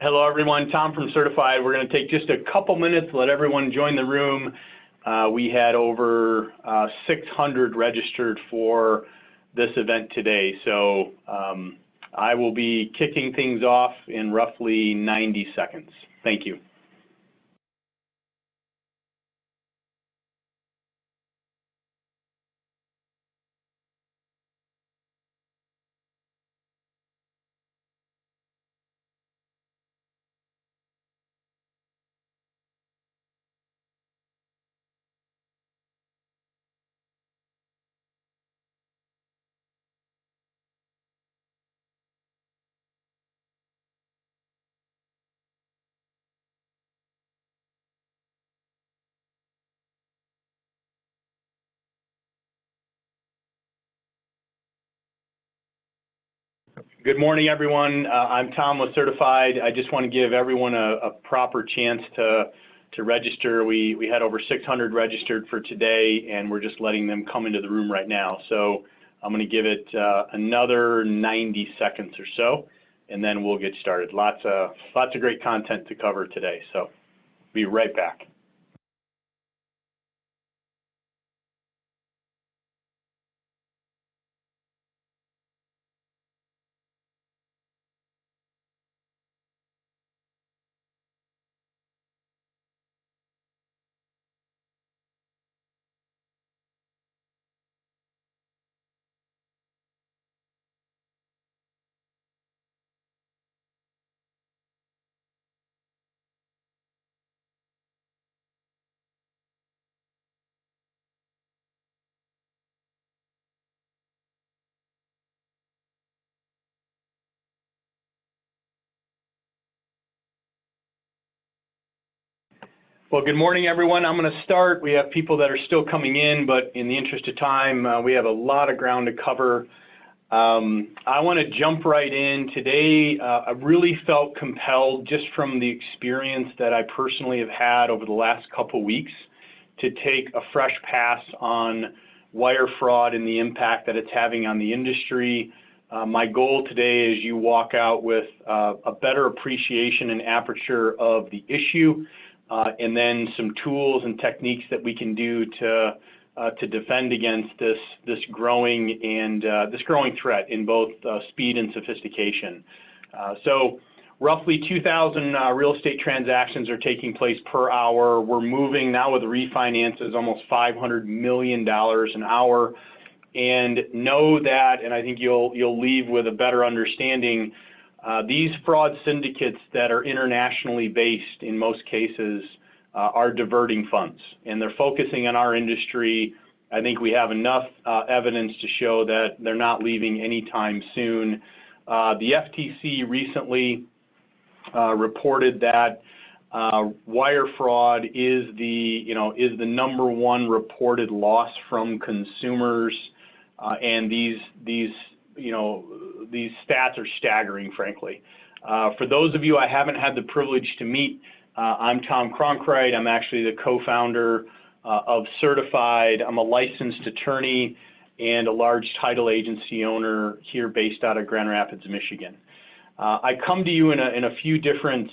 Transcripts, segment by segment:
Hello, everyone. Tom from Certified. We're going to take just a couple minutes, let everyone join the room. We had over 600 registered for this event today, so I will be kicking things off in roughly 90 seconds. Thank you. Good morning, everyone. I'm Tom with Certified. I just want to give everyone a proper chance to register. We had over 600 registered for today, and we're just letting them come into the room right now. So I'm going to give it another 90 seconds or so, and then we'll get started. Lots of great content to cover today. So be right back. Well, good morning, everyone. I'm going to start. We have people that are still coming in, but in the interest of time, we have a lot of ground to cover. I want to jump right in. Today, I really felt compelled, just from the experience that I personally have had over the last couple weeks, to take a fresh pass on wire fraud and the impact that it's having on the industry. My goal today is you walk out with a better appreciation and aperture of the issue, and then some tools and techniques that we can do to defend against this growing threat in both speed and sophistication. So roughly 2,000 real estate transactions are taking place per hour. We're moving now with refinances almost $500 million an hour. And know that, and I think you'll leave with a better understanding, these fraud syndicates that are internationally based, in most cases, are diverting funds, and they're focusing on our industry. I think we have enough evidence to show that they're not leaving anytime soon. The FTC recently reported that wire fraud is the #1 reported loss from consumers, and these stats are staggering, frankly. For those of you I haven't had the privilege to meet, I'm Tom Cronkright. I'm actually the co-founder of Certified. I'm a licensed attorney and a large title agency owner here based out of Grand Rapids, Michigan. I come to you in a few different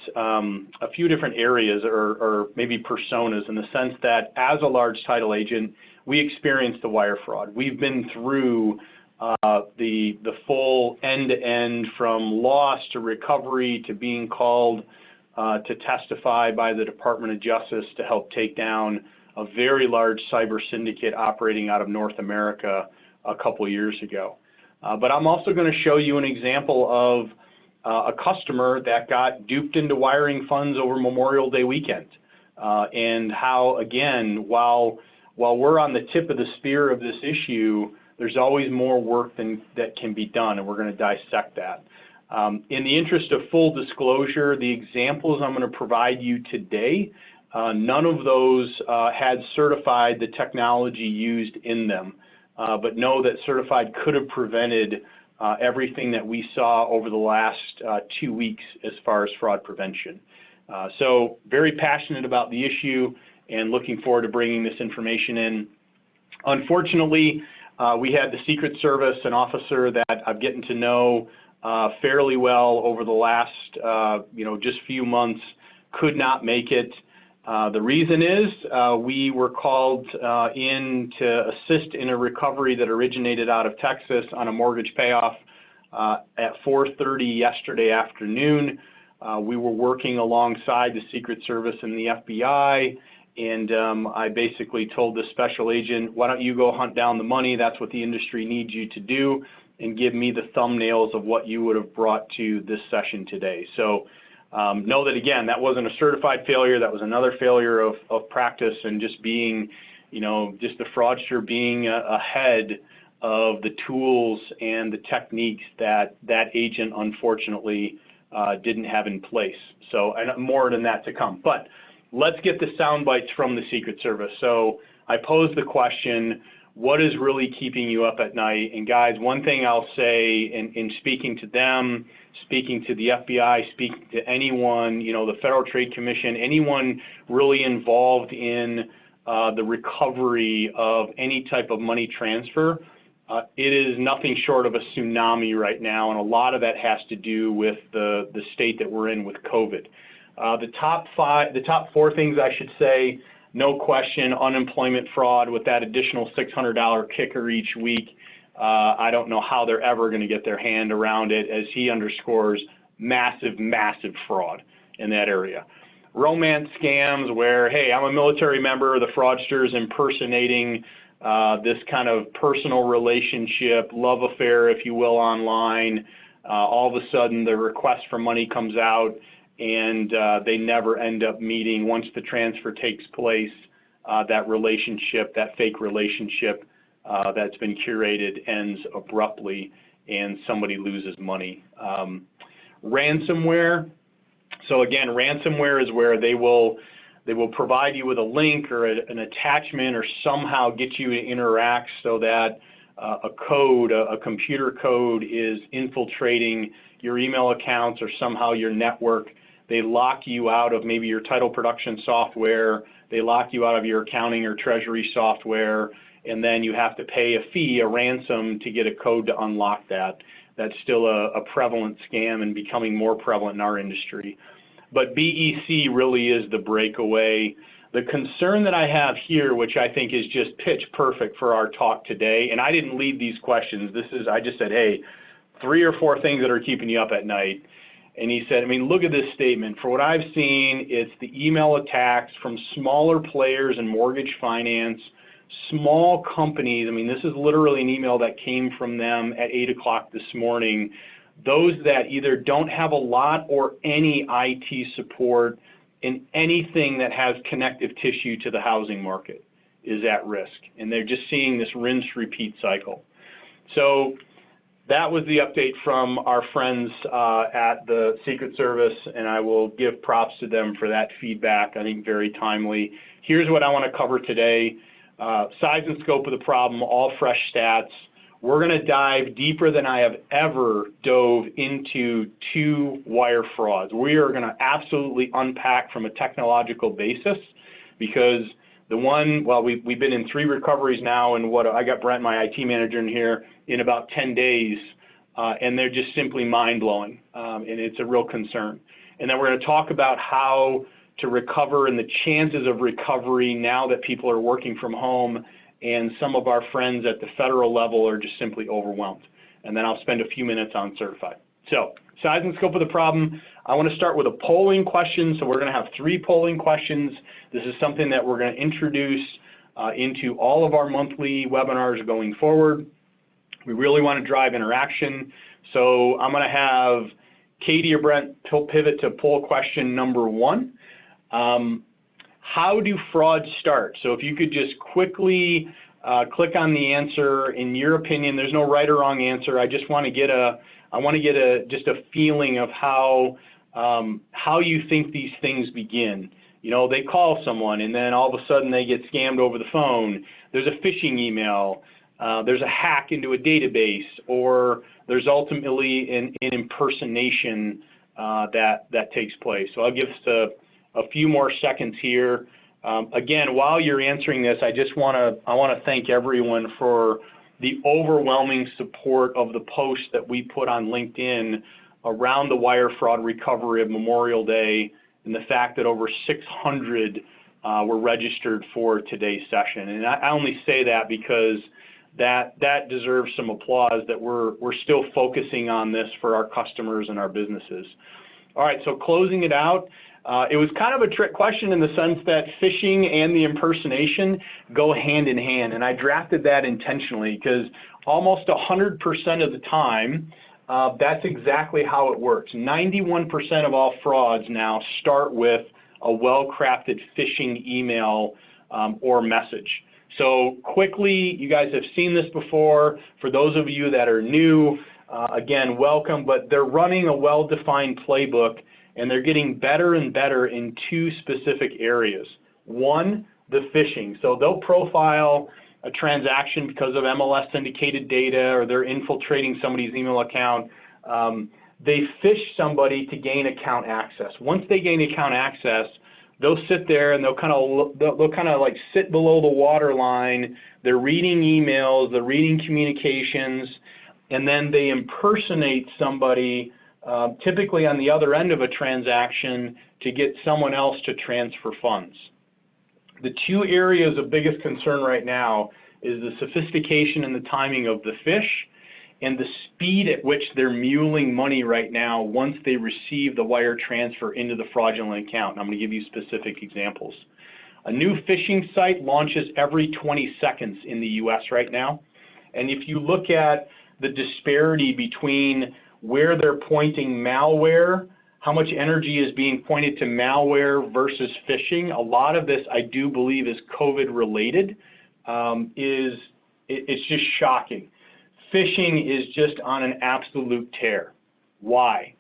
areas or maybe personas, in the sense that as a large title agent, we experience the wire fraud. We've been through the full end-to-end, from loss to recovery to being called to testify by the Department of Justice to help take down a very large cyber syndicate operating out of North America a couple years ago. But I'm also going to show you an example of a customer that got duped into wiring funds over Memorial Day weekend, and how, again, while we're on the tip of the spear of this issue, there's always more work that can be done, and we're going to dissect that. In the interest of full disclosure, the examples I'm going to provide you today, none of those had Certified the technology used in them, but know that Certified could have prevented everything that we saw over the last 2 weeks as far as fraud prevention. So very passionate about the issue and looking forward to bringing this information in. Unfortunately, we had the Secret Service, an officer that I'm getting to know fairly well over the last, just few months, could not make it. The reason is we were called in to assist in a recovery that originated out of Texas on a mortgage payoff at 4:30 yesterday afternoon. We were working alongside the Secret Service and the FBI, and I basically told the special agent, why don't you go hunt down the money? That's what the industry needs you to do, and give me the thumbnails of what you would have brought to this session today. So know that, again, that wasn't a certified failure. That was another failure of practice and just being, just the fraudster being ahead of the tools and the techniques that that agent, unfortunately, didn't have in place. So, and more than that to come. But let's get the sound bites from the Secret Service. So I posed the question, what is really keeping you up at night? And guys, one thing I'll say in speaking to them, speaking to the FBI, speaking to anyone, the Federal Trade Commission, anyone really involved in the recovery of any type of money transfer, it is nothing short of a tsunami right now, and a lot of that has to do with the state that we're in with COVID. The top four things I should say, no question, unemployment fraud with that additional $600 kicker each week. I don't know how they're ever going to get their hand around it, as he underscores, massive, massive fraud in that area. Romance scams where, hey, I'm a military member, the fraudster is impersonating this kind of personal relationship, love affair, if you will, online. All of a sudden, the request for money comes out, and they never end up meeting. Once the transfer takes place, that relationship, that fake relationship that's been curated, ends abruptly, and somebody loses money. Ransomware. So again, ransomware is where they will provide you with a link or an attachment or somehow get you to interact so that a computer code is infiltrating your email accounts or somehow your network. They lock you out of maybe your title production software. They lock you out of your accounting or treasury software, and then you have to pay a fee, a ransom, to get a code to unlock that. That's still a prevalent scam and becoming more prevalent in our industry. But BEC really is the breakaway. The concern that I have here, which I think is just pitch perfect for our talk today, and I didn't lead these questions. I just said, hey, 3 or 4 things that are keeping you up at night. And he said, look at this statement. For what I've seen, it's the email attacks from smaller players in mortgage finance, small companies. This is literally an email that came from them at 8 o'clock this morning. Those that either don't have a lot or any IT support in anything that has connective tissue to the housing market is at risk. And they're just seeing this rinse-repeat cycle. So that was the update from our friends at the Secret Service, and I will give props to them for that feedback, I think very timely. Here's what I want to cover today. Size and scope of the problem, all fresh stats. We're going to dive deeper than I have ever dove into 2 wire frauds. We are going to absolutely unpack from a technological basis, because the one, well, we've been in 3 recoveries now, and I got Brent, my IT manager, in here in about 10 days, and they're just simply mind-blowing, and it's a real concern. And then we're going to talk about how to recover and the chances of recovery now that people are working from home, and some of our friends at the federal level are just simply overwhelmed. And then I'll spend a few minutes on certified. So, size and scope of the problem. I want to start with a polling question. So we're going to have 3 polling questions. This is something that we're going to introduce into all of our monthly webinars going forward. We really want to drive interaction. So I'm going to have Katie or Brent pivot to poll question number 1. How do frauds start? So if you could just quickly click on the answer. In your opinion, there's no right or wrong answer. I just want to get just a feeling of how you think these things begin. They call someone, and then all of a sudden they get scammed over the phone. There's a phishing email. There's a hack into a database, or there's ultimately an impersonation that takes place. So I'll give us a few more seconds here. Again, while you're answering this, I want to thank everyone for the overwhelming support of the posts that we put on LinkedIn around the wire fraud recovery of Memorial Day, and the fact that over 600 were registered for today's session. And I only say that because that deserves some applause, that we're still focusing on this for our customers and our businesses. All right, so closing it out, it was kind of a trick question in the sense that phishing and the impersonation go hand in hand, and I drafted that intentionally because almost 100% of the time, that's exactly how it works. 91% of all frauds now start with a well-crafted phishing email or message. So quickly, you guys have seen this before. For those of you that are new, again, welcome, but they're running a well-defined playbook, and they're getting better and better in two specific areas. One, the phishing. So they'll profile a transaction because of MLS syndicated data, or they're infiltrating somebody's email account. They phish somebody to gain account access. Once they gain account access, they'll sit there and they'll kind of like sit below the waterline. They're reading emails, they're reading communications, and then they impersonate somebody, typically on the other end of a transaction, to get someone else to transfer funds. The two areas of biggest concern right now is the sophistication and the timing of the phish, and the speed at which they're muling money right now once they receive the wire transfer into the fraudulent account. And I'm going to give you specific examples. A new phishing site launches every 20 seconds in the US right now. And if you look at the disparity between where they're pointing malware, how much energy is being pointed to malware versus phishing, a lot of this I do believe is COVID related, it's just shocking. Phishing is just on an absolute tear. Why?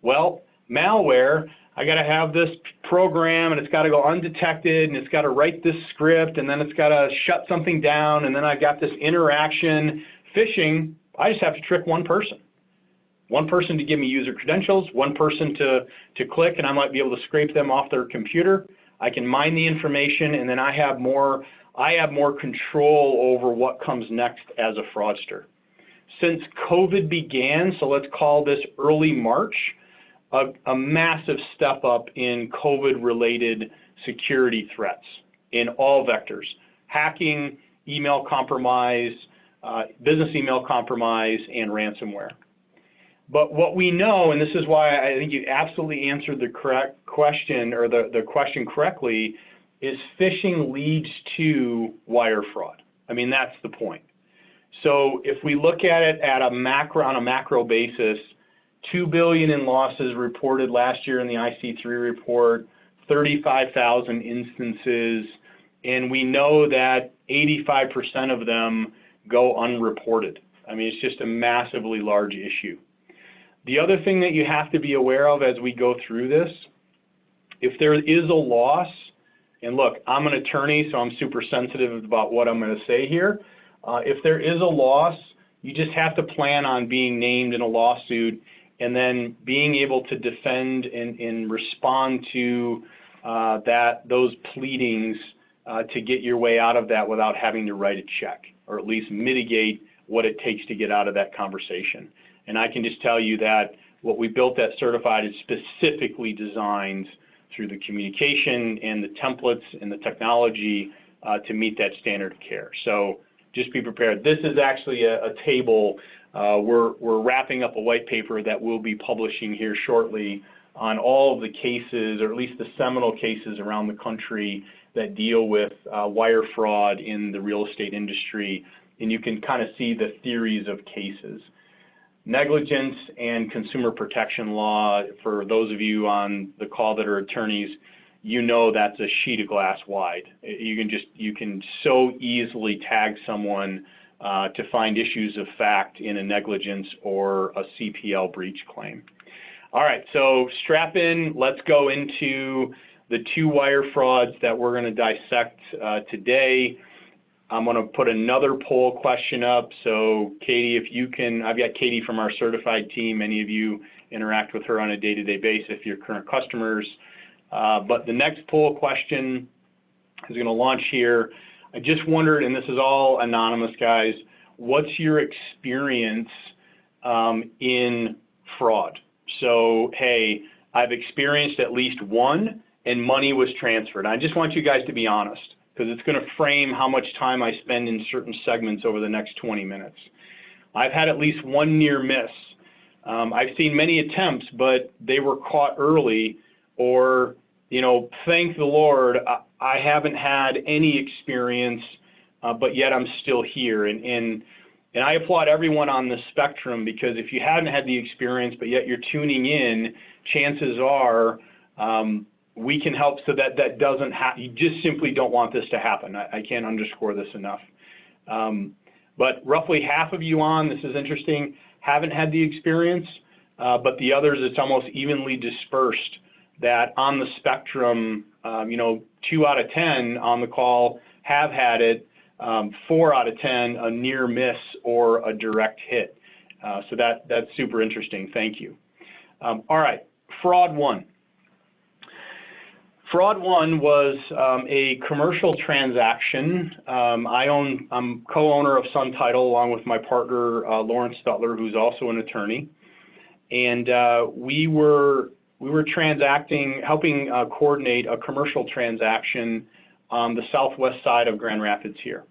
Well, malware, I got to have this program and it's got to go undetected and it's got to write this script and then it's got to shut something down and then I got this interaction. Phishing, I just have to trick one person. One person to give me user credentials, one person to click, and I might be able to scrape them off their computer. I can mine the information, and then I have more control over what comes next as a fraudster. Since COVID began, so let's call this early March, a massive step up in COVID-related security threats in all vectors: hacking, email compromise, business email compromise, and ransomware. But what we know, and this is why I think you absolutely answered the correct question, or the question correctly, is phishing leads to wire fraud. I mean, that's the point. So if we look at it at on a macro basis, $2 billion in losses reported last year in the IC3 report, 35,000 instances, and we know that 85% of them go unreported. I mean, it's just a massively large issue. The other thing that you have to be aware of as we go through this, if there is a loss, and look, I'm an attorney, so I'm super sensitive about what I'm going to say here. If there is a loss, you just have to plan on being named in a lawsuit and then being able to defend and respond to those pleadings to get your way out of that without having to write a check, or at least mitigate what it takes to get out of that conversation. And I can just tell you that what we built at CertifID is specifically designed through the communication and the templates and the technology to meet that standard of care. So just be prepared. This is actually a table. We're wrapping up a white paper that we'll be publishing here shortly on all of the cases, or at least the seminal cases around the country that deal with wire fraud in the real estate industry. And you can kind of see the theories of cases. Negligence and consumer protection law, for those of you on the call that are attorneys, you know that's a sheet of glass wide. You can so easily tag someone to find issues of fact in a negligence or a CPL breach claim. All right, so strap in. Let's go into the two wire frauds that we're going to dissect today. I'm going to put another poll question up. So Katie, if you can, I've got Katie from our certified team. Many of you interact with her on a day-to-day basis if you're current customers. But the next poll question is going to launch here. I just wondered, and this is all anonymous, guys, what's your experience in fraud? So, hey, I've experienced at least one and money was transferred. I just want you guys to be honest, because it's going to frame how much time I spend in certain segments over the next 20 minutes. I've had at least one near miss. I've seen many attempts, but they were caught early, or, you know, thank the Lord, I haven't had any experience, but yet I'm still here. And I applaud everyone on the spectrum, because if you hadn't had the experience, but yet you're tuning in, chances are we can help so that that doesn't happen. You just simply don't want this to happen. I can't underscore this enough. But roughly half of you on, this is interesting, haven't had the experience, but the others, it's almost evenly dispersed, that on the spectrum, you know, 2 out of 10 on the call have had it, 4 out of 10 a near miss or a direct hit. So that's super interesting. Thank you. All right, fraud one. Fraud one was a commercial transaction. I'm co-owner of Sun Title along with my partner Lawrence Stutler, who's also an attorney, and we were helping coordinate a commercial transaction on the southwest side of Grand Rapids here.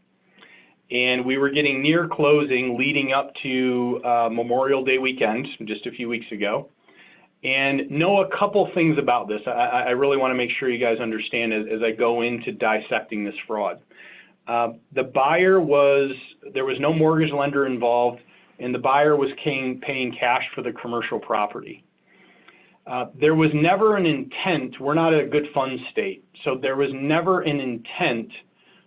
And we were getting near closing leading up to Memorial Day weekend, just a few weeks ago. And know a couple things about this. I really want to make sure you guys understand as I go into dissecting this fraud. The buyer there was no mortgage lender involved, and the buyer was paying cash for the commercial property. There was never an intent. We're not a good fund state, so there was never an intent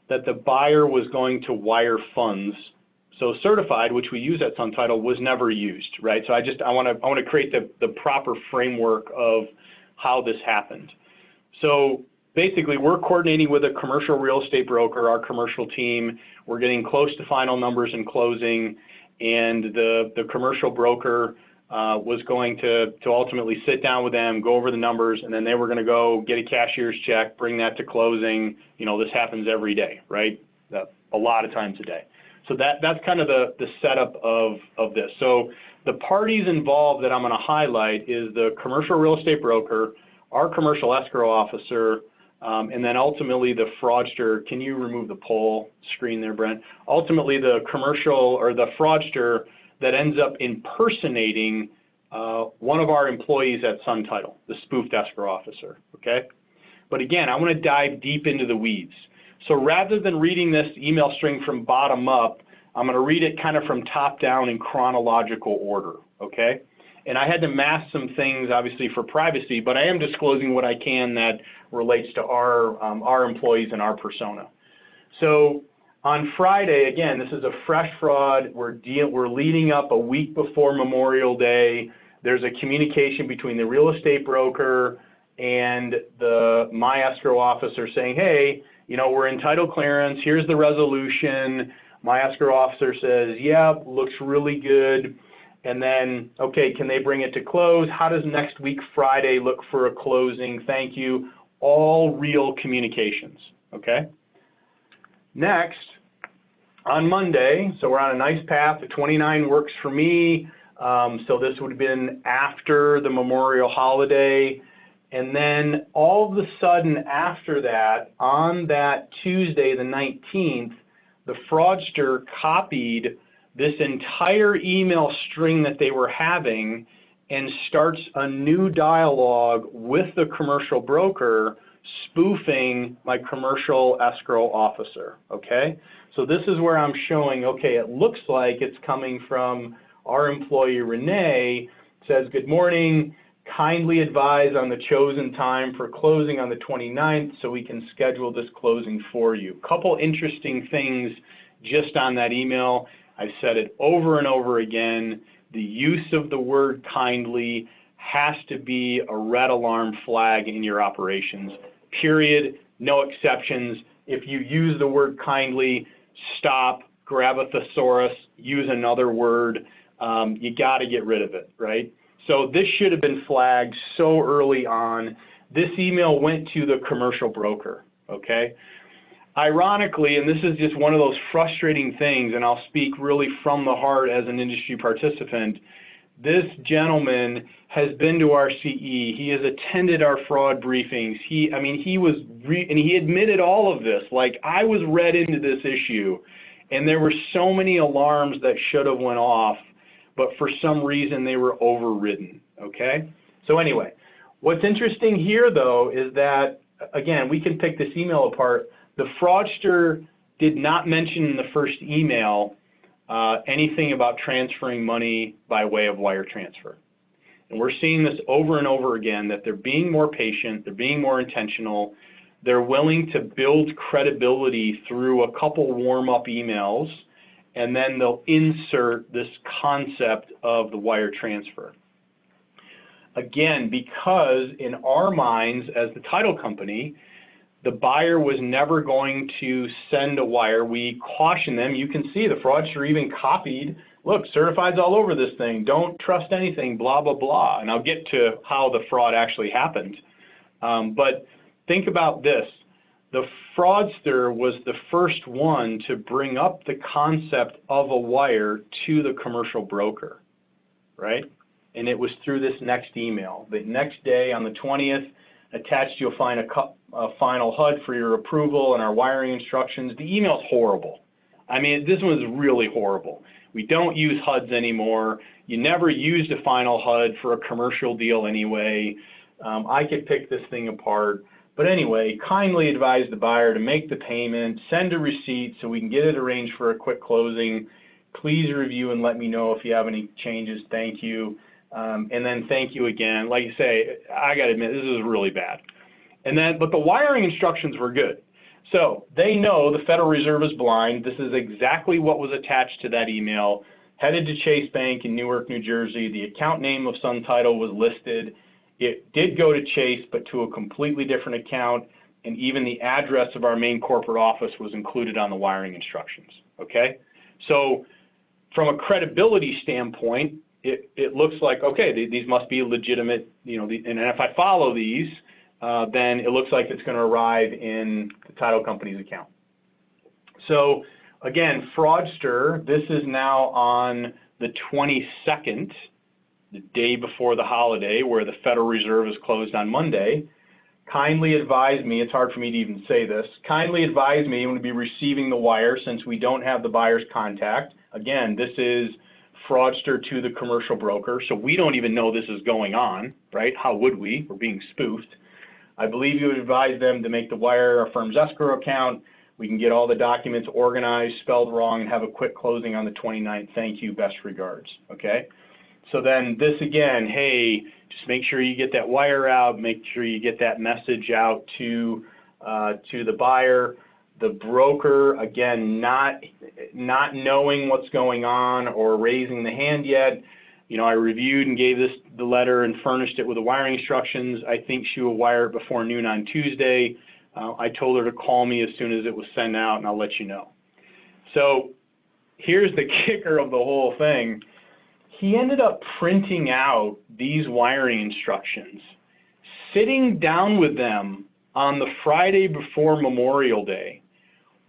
that the buyer was going to wire funds. So CertifID, which we use at Sun Title, was never used, right? So I want to create the proper framework of how this happened. So basically, we're coordinating with a commercial real estate broker, our commercial team. We're getting close to final numbers and closing, and the commercial broker was going to ultimately sit down with them, go over the numbers, and then they were going to go get a cashier's check, bring that to closing. You know, this happens every day, right? A lot of times a day. So that's kind of the setup of this. So the parties involved that I'm going to highlight is the commercial real estate broker, our commercial escrow officer, and then ultimately the fraudster. Can you remove the poll screen there, Brent? Ultimately, the commercial or the fraudster that ends up impersonating one of our employees at Sun Title, the spoofed escrow officer, okay? But again, I want to dive deep into the weeds. So rather than reading this email string from bottom up, I'm going to read it kind of from top down in chronological order, okay? And I had to mask some things, obviously, for privacy, but I am disclosing what I can that relates to our employees and our persona. So on Friday, again, this is a fresh fraud. We're leading up a week before Memorial Day. There's a communication between the real estate broker and my escrow officer saying, hey, you know, we're in title clearance, here's the resolution. My escrow officer says, yeah, looks really good. And then, okay, can they bring it to close? How does next week, Friday, look for a closing? Thank you. All real communications, okay? Next, on Monday, so we're on a nice path. The 29 works for me. So this would have been after the Memorial holiday. And then all of a sudden after that, on that Tuesday, the 19th, the fraudster copied this entire email string that they were having and starts a new dialogue with the commercial broker, spoofing my commercial escrow officer, okay? So this is where I'm showing, okay, it looks like it's coming from our employee, Renee, says, good morning. Kindly advise on the chosen time for closing on the 29th so we can schedule this closing for you. Couple interesting things just on that email. I've said it over and over again. The use of the word kindly has to be a red alarm flag in your operations. Period. No exceptions. If you use the word kindly, stop, grab a thesaurus, use another word. You got to get rid of it, right? So this should have been flagged so early on. This email went to the commercial broker, okay? ironically, and this is just one of those frustrating things, and I'll speak really from the heart as an industry participant, this gentleman has been to our CE. He has attended our fraud briefings. And he admitted all of this. Like, I was read into this issue, and there were so many alarms that should have went off, but for some reason they were overridden, okay? So anyway, what's interesting here, though, is that, again, we can pick this email apart. The fraudster did not mention in the first email anything about transferring money by way of wire transfer. And we're seeing this over and over again, that they're being more patient, they're being more intentional, they're willing to build credibility through a couple warm-up emails, and then they'll insert this concept of the wire transfer. Again, because in our minds as the title company, the buyer was never going to send a wire. We caution them. You can see the fraudster even copied, look, certified's all over this thing. Don't trust anything, blah, blah, blah. And I'll get to how the fraud actually happened. But think about this. The fraudster was the first one to bring up the concept of a wire to the commercial broker, right? And it was through this next email. The next day on the 20th, attached you'll find a final HUD for your approval and our wiring instructions. The email's horrible. I mean, this one's really horrible. We don't use HUDs anymore. You never used a final HUD for a commercial deal anyway. I could pick this thing apart. But anyway, kindly advise the buyer to make the payment, send a receipt so we can get it arranged for a quick closing. Please review and let me know if you have any changes. Thank you. And then thank you again. Like you say, I got to admit, this is really bad. But the wiring instructions were good. So they know the Federal Reserve is blind. This is exactly what was attached to that email. Headed to Chase Bank in Newark, New Jersey. The account name of Sun Title was listed. It did go to Chase, but to a completely different account. And even the address of our main corporate office was included on the wiring instructions. Okay? So from a credibility standpoint, it looks like, okay, these must be legitimate, and if I follow these, then it looks like it's going to arrive in the title company's account. So again, fraudster, this is now on the 22nd, the day before the holiday, where the Federal Reserve is closed on Monday. Kindly advise me, it's hard for me to even say this, kindly advise me when to be receiving the wire since we don't have the buyer's contact. Again, this is fraudster to the commercial broker, so we don't even know this is going on, right? How would we? We're being spoofed. I believe you would advise them to make the wire our firm's escrow account. We can get all the documents organized, spelled wrong, and have a quick closing on the 29th. Thank you, best regards, okay? So then this again, hey, just make sure you get that wire out, make sure you get that message out to the buyer. The broker, again, not knowing what's going on or raising the hand yet. I reviewed and gave the letter and furnished it with the wiring instructions. I think she will wire it before noon on Tuesday. I told her to call me as soon as it was sent out, and I'll let you know. So here's the kicker of the whole thing. He ended up printing out these wiring instructions, sitting down with them on the Friday before Memorial Day,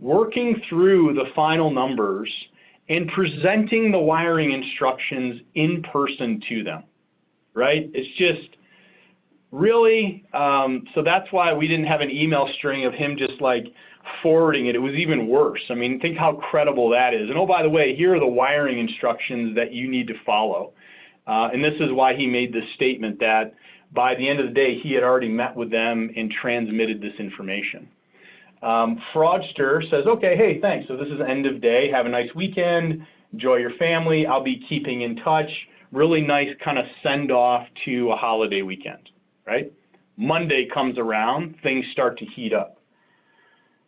working through the final numbers and presenting the wiring instructions in person to them, right? It's just really, so that's why we didn't have an email string of him just like forwarding it. It was even worse. I mean, think how credible that is. And oh, by the way, here are the wiring instructions that you need to follow. And this is why he made this statement that by the end of the day, he had already met with them and transmitted this information. Fraudster says, okay, hey, thanks. So this is end of day. Have a nice weekend. Enjoy your family. I'll be keeping in touch. Really nice kind of send off to a holiday weekend, right? Monday comes around, things start to heat up.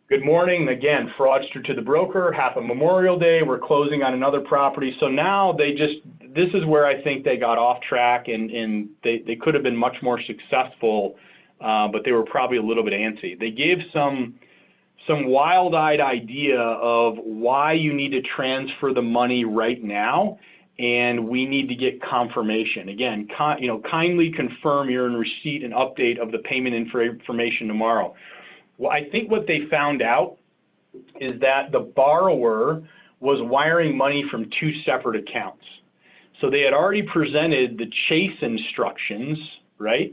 Good morning. Again, fraudster to the broker. Happy Memorial Day. We're closing on another property. So now this is where I think they got off track and they could have been much more successful, but they were probably a little bit antsy. They gave some wild-eyed idea of why you need to transfer the money right now, and we need to get confirmation. Again, kindly confirm you're in receipt and update of the payment information tomorrow. Well, I think what they found out is that the borrower was wiring money from two separate accounts. So they had already presented the chase instructions, right?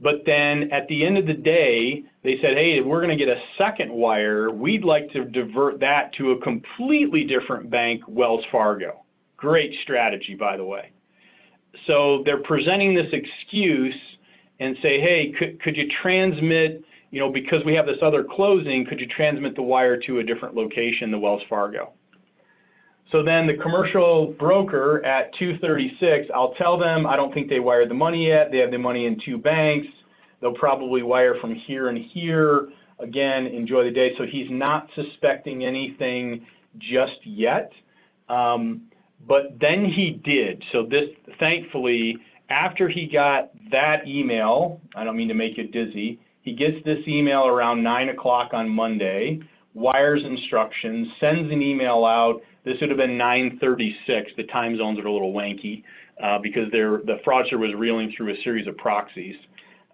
But then at the end of the day, they said, hey, we're going to get a second wire. We'd like to divert that to a completely different bank, Wells Fargo. Great strategy, by the way. So they're presenting this excuse and say, hey, could you transmit, you know, because we have this other closing, could you transmit the wire to a different location, the Wells Fargo? So then the commercial broker at 2:36, I'll tell them I don't think they wired the money yet. They have the money in two banks. They'll probably wire from here and here. Again, enjoy the day. So he's not suspecting anything just yet. But then he did. So this, thankfully, after he got that email, I don't mean to make you dizzy, he gets this email around 9 o'clock on Monday, wires instructions, sends an email out. This would have been 9:36. The time zones are a little wanky because the fraudster was reeling through a series of proxies.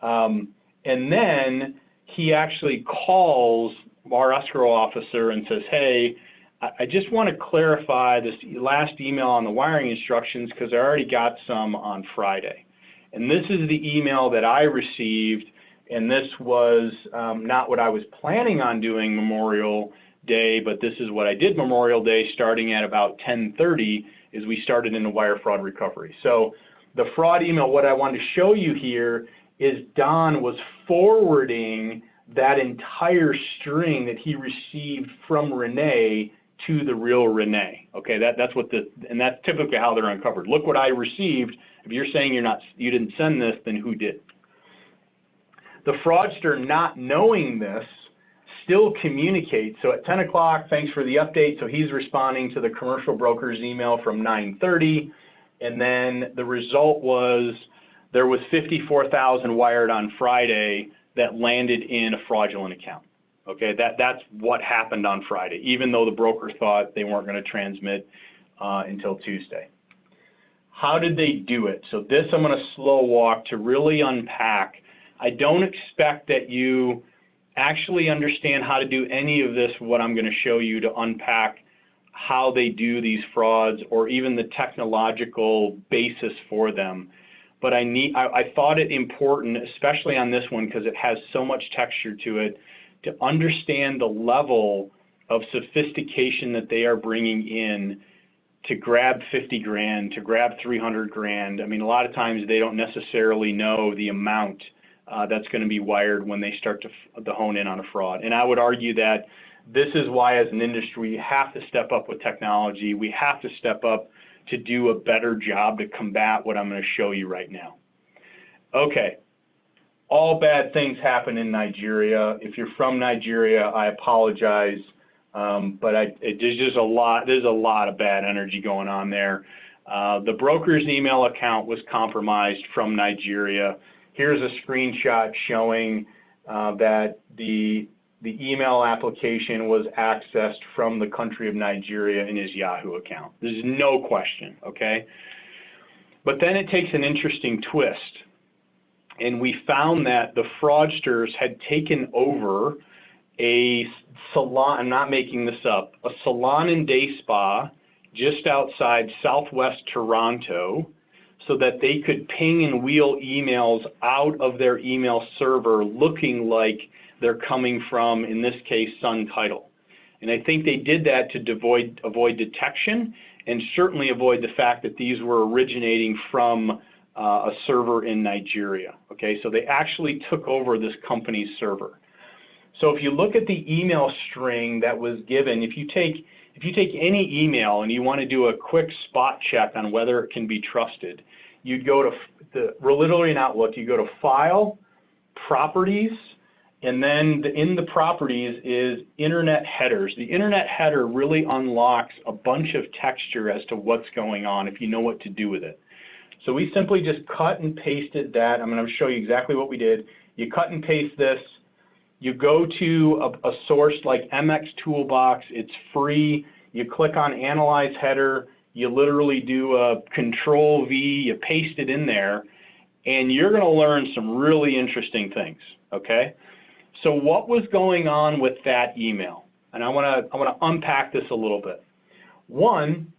And then he actually calls our escrow officer and says, hey, I just want to clarify this last email on the wiring instructions because I already got some on Friday. And this is the email that I received, and this was not what I was planning on doing Memorial Day, but this is what I did Memorial Day starting at about 10:30 is we started in the wire fraud recovery. So the fraud email, what I wanted to show you here is Don was forwarding that entire string that he received from Renee to the real Renee. Okay, that's what and that's typically how they're uncovered. Look what I received. If you're saying you didn't send this, then who did? The fraudster, not knowing this, still communicates. So at 10 o'clock, thanks for the update. So he's responding to the commercial broker's email from 9:30, and then the result was there was $54,000 wired on Friday that landed in a fraudulent account. Okay, that's what happened on Friday, even though the broker thought they weren't going to transmit until Tuesday. How did they do it? So this I'm going to slow walk to really unpack. I don't expect that you actually understand how to do any of this, what I'm going to show you, to unpack how they do these frauds or even the technological basis for them. But I thought it important, especially on this one because it has so much texture to it, to understand the level of sophistication that they are bringing in to grab 50 grand, to grab 300 grand. I mean, a lot of times they don't necessarily know the amount that's going to be wired when they start to hone in on a fraud. And I would argue that this is why, as an industry, we have to step up with technology. We have to step up to do a better job to combat what I'm going to show you right now. Okay. All bad things happen in Nigeria. If you're from Nigeria, I apologize, but there's just there's a lot of bad energy going on there. The broker's email account was compromised from Nigeria. Here's a screenshot showing that the email application was accessed from the country of Nigeria in his Yahoo account. There's no question, okay? But then it takes an interesting twist. And we found that the fraudsters had taken over a salon, I'm not making this up, a salon and day spa just outside Southwest Toronto so that they could ping and wheel emails out of their email server looking like they're coming from, in this case, Sun Title. And I think they did that to avoid detection and certainly avoid the fact that these were originating from a server in Nigeria. Okay, so they actually took over this company's server. So if you look at the email string that was given, if you take any email and you want to do a quick spot check on whether it can be trusted, you'd go to literally in Outlook, you go to File, Properties, and then in the properties is Internet headers. The Internet header really unlocks a bunch of texture as to what's going on if you know what to do with it. So we simply just cut and pasted that. I'm going to show you exactly what we did. You cut and paste this. You go to a source like MX Toolbox. It's free. You click on Analyze Header. You literally do a Control-V. You paste it in there, and you're going to learn some really interesting things, okay? So what was going on with that email? And I want to unpack this a little bit. One,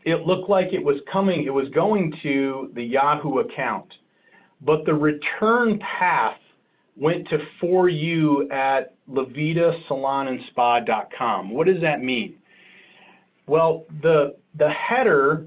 it looked like it was going to the Yahoo account, but the return path went to for you at levitasalonandspa.com. What does that mean? Well, the header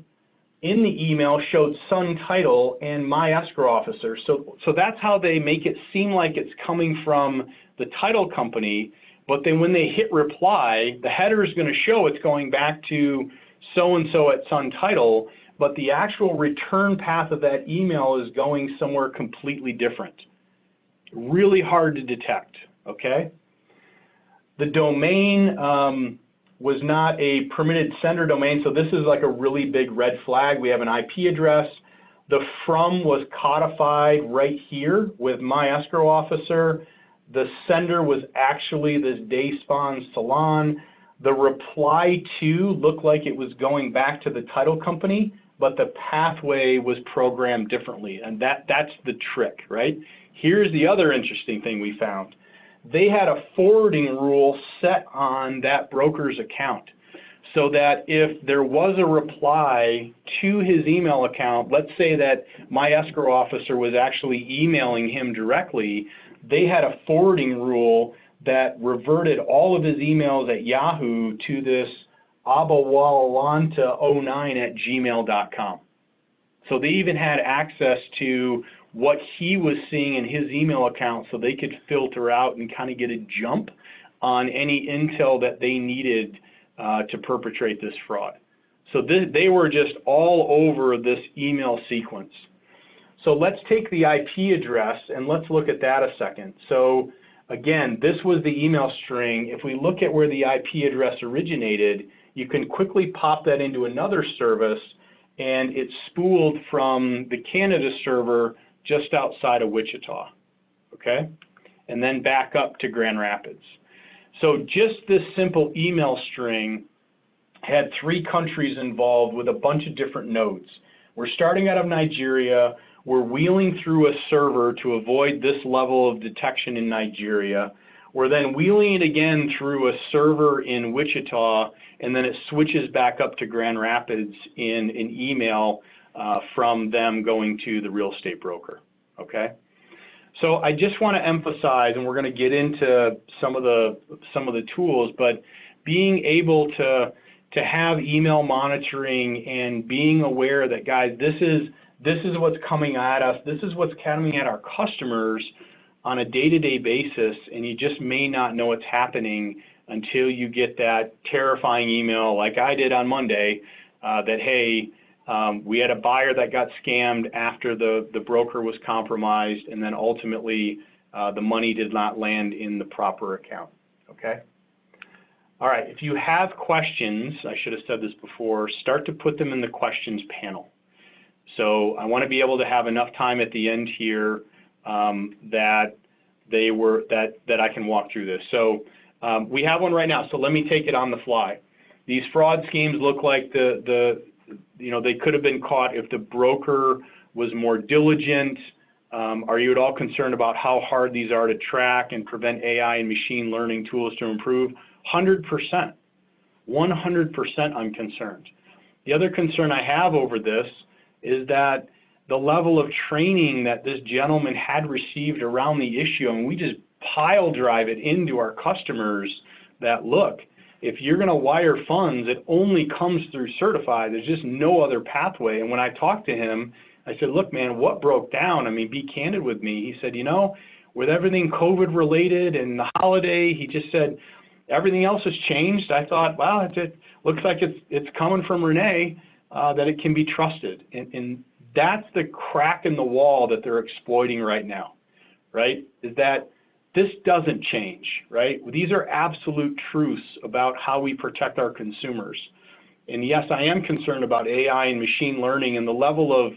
in the email showed Sun Title and My Escrow Officer. So that's how they make it seem like it's coming from the title company, but then when they hit reply, the header is going to show it's going back to so-and-so at Sun Title, but the actual return path of that email is going somewhere completely different. Really hard to detect, okay? The domain was not a permitted sender domain, so this is like a really big red flag. We have an IP address. The from was codified right here with My Escrow Officer. The sender was actually this Day Spawn Salon. The reply to looked like it was going back to the title company, but the pathway was programmed differently, and that's the trick, right? Here's the other interesting thing we found. They had a forwarding rule set on that broker's account so that if there was a reply to his email account, let's say that My Escrow Officer was actually emailing him directly, they had a forwarding rule that reverted all of his emails at Yahoo to this abawalanta09@gmail.com. So they even had access to what he was seeing in his email account so they could filter out and kind of get a jump on any intel that they needed to perpetrate this fraud. So they were just all over this email sequence. So let's take the IP address and let's look at that a second. So again, this was the email string. If we look at where the IP address originated, you can quickly pop that into another service, and it's spooled from the Canada server just outside of Wichita, okay? And then back up to Grand Rapids. So just this simple email string had 3 countries involved with a bunch of different nodes. We're starting out of Nigeria. We're wheeling through a server to avoid this level of detection in Nigeria. We're then wheeling it again through a server in Wichita, and then it switches back up to Grand Rapids in an email from them going to the real estate broker, okay? So I just want to emphasize, and we're going to get into some of the tools, but being able to have email monitoring and being aware that, guys, this is what's coming at us, this is what's coming at our customers on a day-to-day basis, and you just may not know what's happening until you get that terrifying email like I did on Monday that, hey, we had a buyer that got scammed after the broker was compromised, and then ultimately the money did not land in the proper account, okay? All right, if you have questions, I should have said this before, start to put them in the questions panel. So I want to be able to have enough time at the end here that I can walk through this. So we have one right now, so let me take it on the fly. These fraud schemes look like they could have been caught if the broker was more diligent. Are you at all concerned about how hard these are to track and prevent AI and machine learning tools to improve? 100%. 100% I'm concerned. The other concern I have over this is that the level of training that this gentleman had received around the issue, and we just pile drive it into our customers that, look, if you're going to wire funds, it only comes through Certified. There's just no other pathway. And when I talked to him, I said, look, man, what broke down? I mean, be candid with me. He said, you know, with everything COVID related and the holiday, he just said, everything else has changed. I thought, wow, it looks like it's coming from Renee, that it can be trusted. And that's the crack in the wall that they're exploiting right now, right? Is that this doesn't change, right? These are absolute truths about how we protect our consumers. And yes, I am concerned about AI and machine learning and the level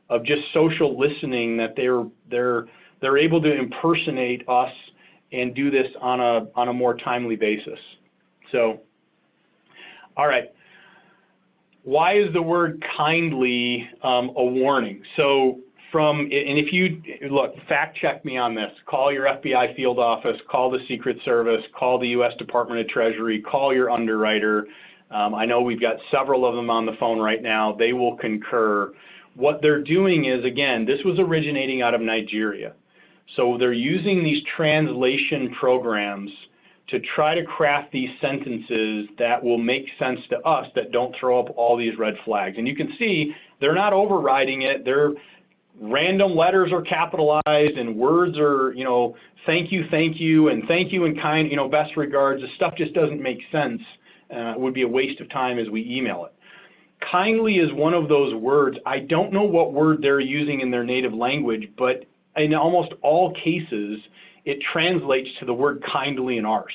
of just social listening that they're able to impersonate us and do this on a more timely basis. So, all right. Why is the word kindly a warning? So and if you, look, fact check me on this, call your FBI field office, call the Secret Service, call the U.S. Department of Treasury, call your underwriter. I know we've got several of them on the phone right now. They will concur. What they're doing is, again, this was originating out of Nigeria. So they're using these translation programs to try to craft these sentences that will make sense to us, that don't throw up all these red flags. And you can see they're not overriding it. They're random letters are capitalized and words are, thank you, and thank you in kind, best regards. The stuff just doesn't make sense. It would be a waste of time as we email it. Kindly is one of those words. I don't know what word they're using in their native language, but in almost all cases, it translates to the word kindly in ours.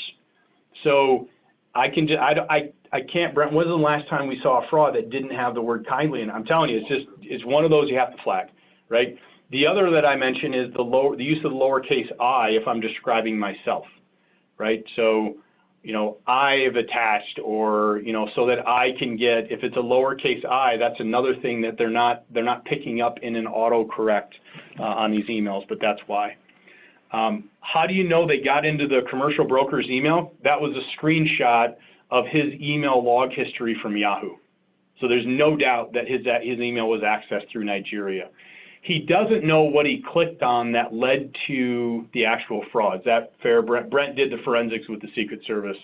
So I can't, Brent, when was the last time we saw a fraud that didn't have the word kindly in it? I'm telling you, it's one of those you have to flag, right? The other that I mentioned is the use of the lowercase I if I'm describing myself, right? So, I have attached, or, so that I can get, if it's a lowercase I, that's another thing that they're not picking up in an autocorrect on these emails, but that's why. How do you know they got into the commercial broker's email? That was a screenshot of his email log history from Yahoo. So there's no doubt that his email was accessed through Nigeria. He doesn't know what he clicked on that led to the actual fraud. Is that fair, Brent? Brent did the forensics with the Secret Service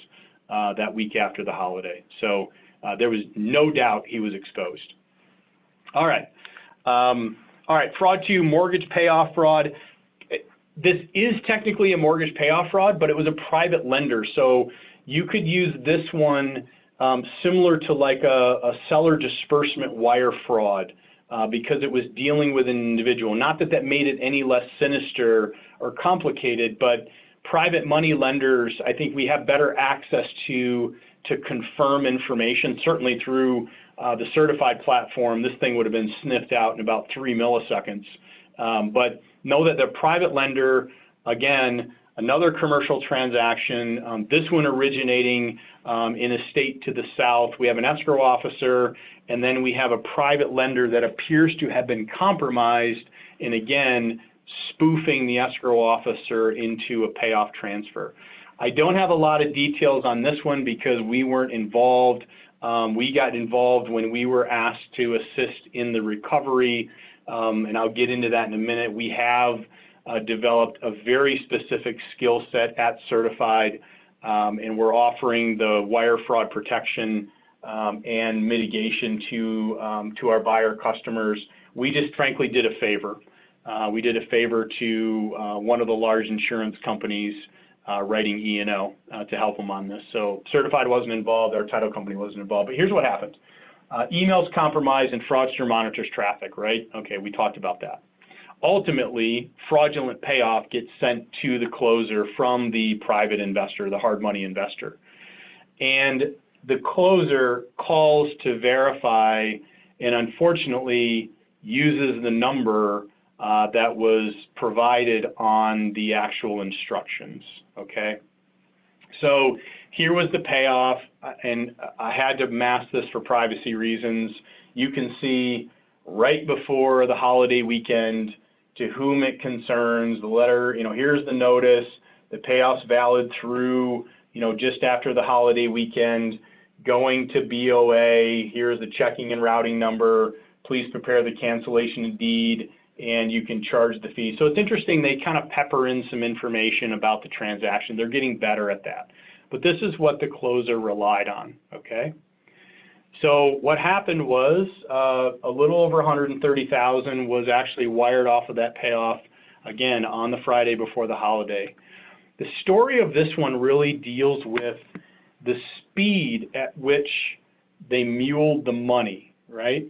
that week after the holiday. So there was no doubt he was exposed. All right. Fraud 2, mortgage payoff fraud. This is technically a mortgage payoff fraud, but it was a private lender. So you could use this one similar to like a seller disbursement wire fraud because it was dealing with an individual. Not that that made it any less sinister or complicated, but private money lenders, I think we have better access to confirm information, certainly through the certified platform. This thing would have been sniffed out in about 3 milliseconds. But know that the private lender, again, another commercial transaction, this one originating in a state to the south. We have an escrow officer, and then we have a private lender that appears to have been compromised, and again, spoofing the escrow officer into a payoff transfer. I don't have a lot of details on this one because we weren't involved. We got involved when we were asked to assist in the recovery, and I'll get into that in a minute. We have developed a very specific skill set at Certified, and we're offering the wire fraud protection and mitigation to our buyer customers. We just frankly did a favor. We did a favor to one of the large insurance companies writing E&O to help them on this. So Certified wasn't involved, our title company wasn't involved, but here's what happened. Emails compromised and Fraudster monitors traffic, right? Okay, we talked about that. Ultimately, fraudulent payoff gets sent to the closer from the private investor, the hard money investor. And the closer calls to verify and unfortunately uses the number that was provided on the actual instructions, okay? So here was the payoff, and I had to mask this for privacy reasons. You can see right before the holiday weekend, to whom it concerns, the letter, here's the notice, the payoff's valid through, just after the holiday weekend, going to BOA, here's the checking and routing number, please prepare the cancellation deed, and you can charge the fee. So it's interesting, they kind of pepper in some information about the transaction. They're getting better at that. But this is what the closer relied on, okay? So what happened was a little over $130,000 was actually wired off of that payoff, again, on the Friday before the holiday. The story of this one really deals with the speed at which they muled the money, right?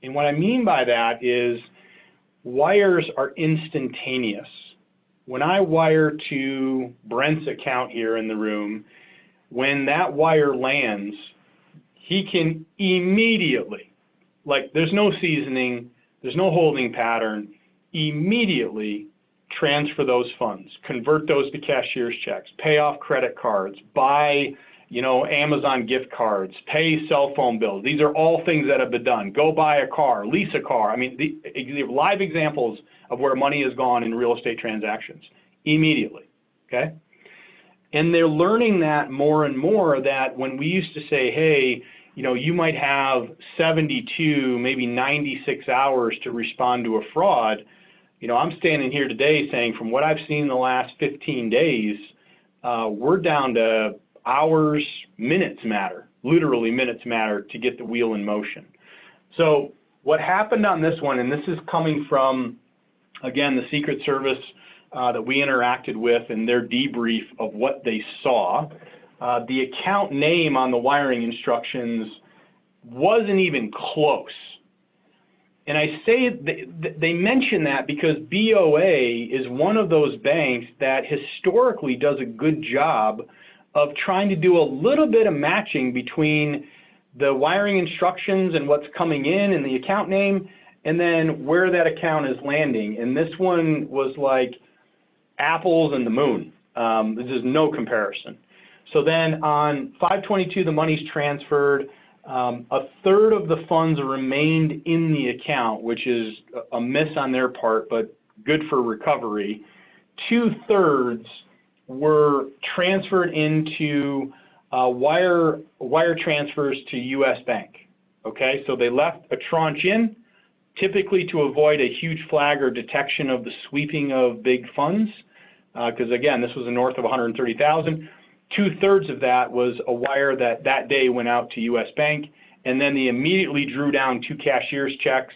And what I mean by that is wires are instantaneous. When I wire to Brent's account here in the room, when that wire lands, he can immediately, like there's no seasoning, there's no holding pattern, immediately transfer those funds, convert those to cashier's checks, pay off credit cards, buy, Amazon gift cards, pay cell phone bills. These are all things that have been done. Go buy a car, lease a car. I mean, live examples of where money has gone in real estate transactions immediately, okay? And they're learning that more and more, that when we used to say, hey, you might have 72, maybe 96 hours to respond to a fraud. I'm standing here today saying from what I've seen in the last 15 days, we're down to hours, minutes matter, literally minutes matter to get the wheel in motion. So what happened on this one, and this is coming from, again, the Secret Service that we interacted with and their debrief of what they saw, the account name on the wiring instructions wasn't even close. And I say they mention that because BOA is one of those banks that historically does a good job of trying to do a little bit of matching between the wiring instructions and what's coming in and the account name, and then where that account is landing. And this one was like apples and the moon. This is no comparison. So then on 5/22, the money's transferred. A third of the funds remained in the account, which is a miss on their part, but good for recovery. 2/3 were transferred into wire transfers to U.S. Bank. Okay, so they left a tranche in, typically to avoid a huge flag or detection of the sweeping of big funds, because again, this was north of 130,000. 2/3 of that was a wire that day went out to U.S. Bank, and then they immediately drew down 2 cashier's checks,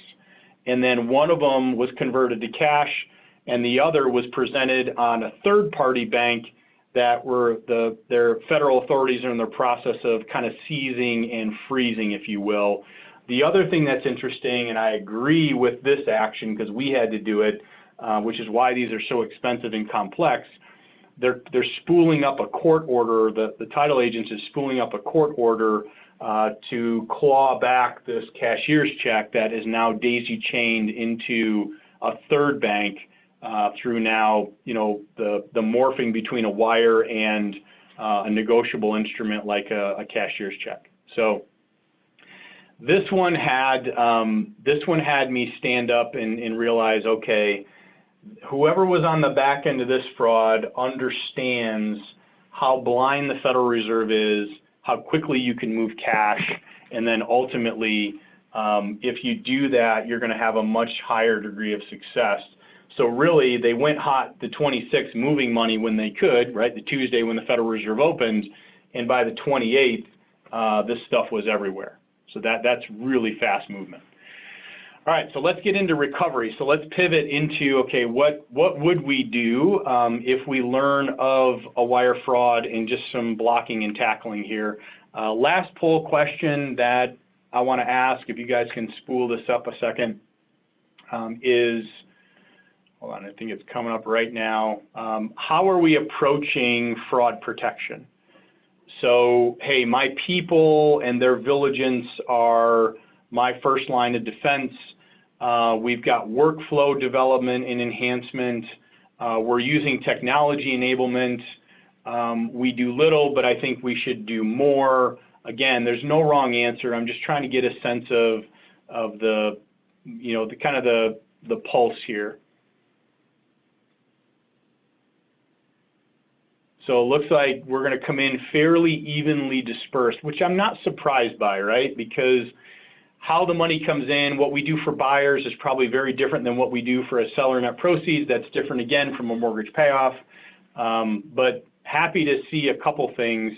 and then one of them was converted to cash, and the other was presented on a third-party bank that were their federal authorities are in the process of kind of seizing and freezing, if you will. The other thing that's interesting, and I agree with this action because we had to do it, which is why these are so expensive and complex, they're spooling up a court order. The title agent is spooling up a court order to claw back this cashier's check that is now daisy-chained into a third bank through now, the morphing between a wire and a negotiable instrument like a cashier's check. So this one had me stand up and realize, okay, whoever was on the back end of this fraud understands how blind the Federal Reserve is, how quickly you can move cash, and then ultimately, if you do that, you're going to have a much higher degree of success. So really, they went hot the 26th moving money when they could, right, the Tuesday when the Federal Reserve opened, and by the 28th, this stuff was everywhere. So that's really fast movement. All right, so let's get into recovery. So let's pivot into, okay, what would we do if we learn of a wire fraud, and just some blocking and tackling here. Last poll question that I want to ask, if you guys can spool this up a second, is, hold on, I think it's coming up right now. How are we approaching fraud protection? So, hey, my people and their vigilance are my first line of defense. We've got workflow development and enhancement. We're using technology enablement. We do little, but I think we should do more. Again, there's no wrong answer. I'm just trying to get a sense of the, the kind of the pulse here. So it looks like we're going to come in fairly evenly dispersed, which I'm not surprised by, right? Because how the money comes in, what we do for buyers is probably very different than what we do for a seller net proceeds. That's different, again, from a mortgage payoff. But happy to see a couple things.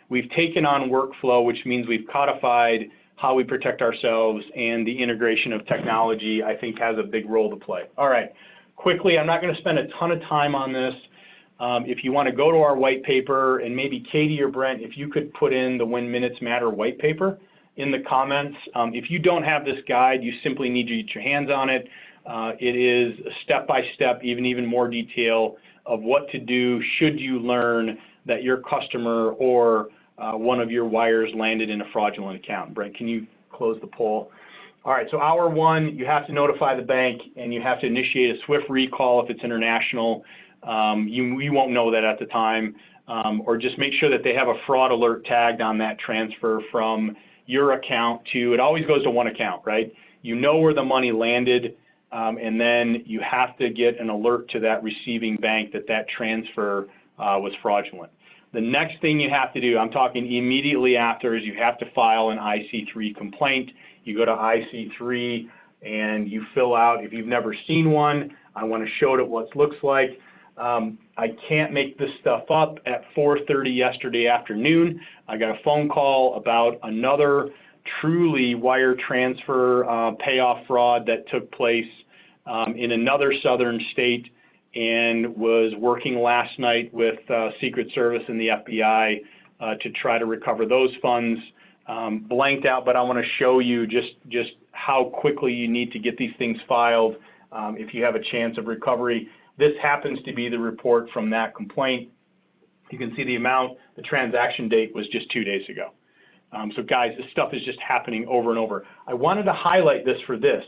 We've taken on workflow, which means we've codified how we protect ourselves, and the integration of technology, I think, has a big role to play. All right, quickly, I'm not going to spend a ton of time on this. If you want to go to our white paper, and maybe Katie or Brent, if you could put in the When Minutes Matter white paper in the comments. If you don't have this guide, you simply need to get your hands on it. It is step-by-step, even more detail of what to do should you learn that your customer or one of your wires landed in a fraudulent account. Brent, can you close the poll? All right, so hour one, you have to notify the bank, and you have to initiate a swift recall if it's international. You won't know that at the time, or just make sure that they have a fraud alert tagged on that transfer from your account to, it always goes to one account, right? You know where the money landed, and then you have to get an alert to that receiving bank that that transfer was fraudulent. The next thing you have to do, I'm talking immediately after, is you have to file an IC3 complaint. You go to IC3 and you fill out, if you've never seen one, I want to show it what it looks like. I can't make this stuff up. At 4:30 yesterday afternoon, I got a phone call about another truly wire transfer payoff fraud that took place in another southern state, and was working last night with Secret Service and the FBI to try to recover those funds. Blanked out, but I want to show you just how quickly you need to get these things filed if you have a chance of recovery. This happens to be the report from that complaint. You can see the amount, the transaction date was just 2 days ago. So guys, this stuff is just happening over and over. I wanted to highlight this for this.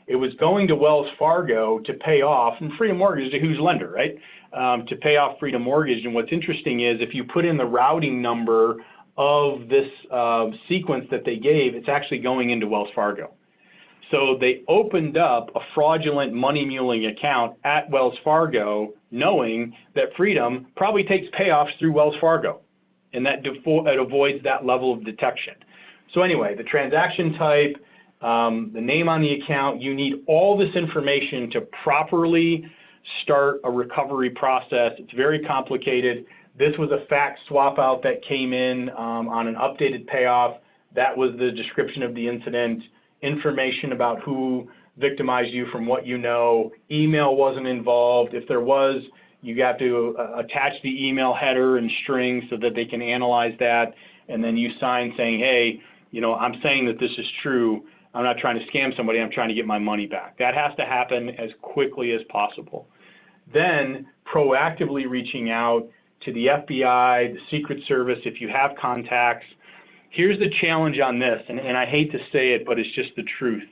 It was going to Wells Fargo to pay off, and Freedom Mortgage is a huge lender, right? To pay off Freedom Mortgage. And what's interesting is if you put in the routing number of this sequence that they gave, it's actually going into Wells Fargo. So they opened up a fraudulent money muling account at Wells Fargo, knowing that Freedom probably takes payoffs through Wells Fargo, and that it avoids that level of detection. So anyway, the transaction type, the name on the account, you need all this information to properly start a recovery process. It's very complicated. This was a fax swap out that came in on an updated payoff. That was the description of the incident, information about who victimized you from what you know. Email wasn't involved. If there was, you got to attach the email header and string so that they can analyze that, and then you sign saying, hey, you know, I'm saying that this is true. I'm not trying to scam somebody. I'm trying to get my money back. That has to happen as quickly as possible. Then proactively reaching out to the FBI, the Secret Service, if you have contacts. Here's the challenge on this, and I hate to say it, but it's just the truth.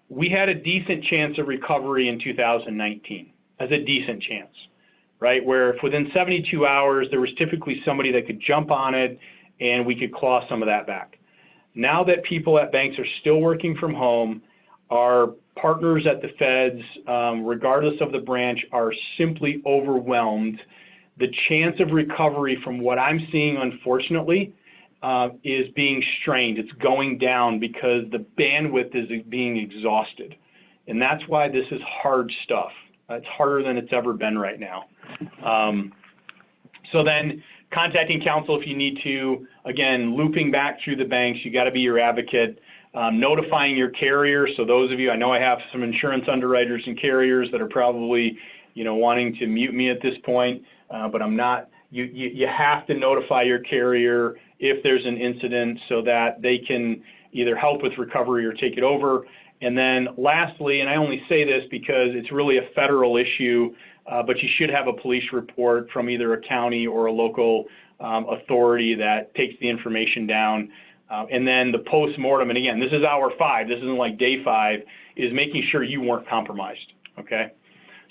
We had a decent chance of recovery in 2019, as a decent chance, right? Where if within 72 hours, there was typically somebody that could jump on it and we could claw some of that back. Now that people at banks are still working from home, our partners at the feds, regardless of the branch, are simply overwhelmed. The chance of recovery from what I'm seeing, unfortunately, is being strained. It's going down because the bandwidth is being exhausted. And that's why this is hard stuff. It's harder than it's ever been right now. So then contacting counsel if you need to, again, looping back through the banks, you got to be your advocate, notifying your carrier. So those of you, I know I have some insurance underwriters and carriers that are probably, you know, wanting to mute me at this point, but I'm not. You have to notify your carrier if there's an incident so that they can either help with recovery or take it over. And then lastly, and I only say this because it's really a federal issue, but you should have a police report from either a county or a local authority that takes the information down. And then the post-mortem, and again, this is hour 5, this isn't like day 5, is making sure you weren't compromised, okay?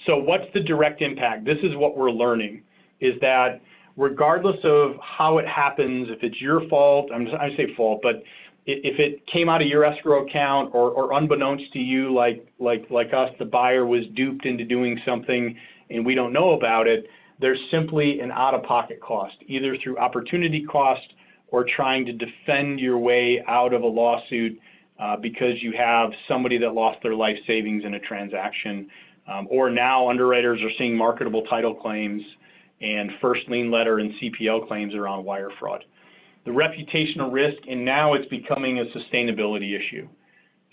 So what's the direct impact? This is what we're learning, is that regardless of how it happens, if it's your fault, I say fault, but if it came out of your escrow account or unbeknownst to you, like us, the buyer was duped into doing something and we don't know about it, there's simply an out-of-pocket cost, either through opportunity cost or trying to defend your way out of a lawsuit because you have somebody that lost their life savings in a transaction. Or now underwriters are seeing marketable title claims and first lien letter and CPL claims around wire fraud. The reputational risk, and now it's becoming a sustainability issue.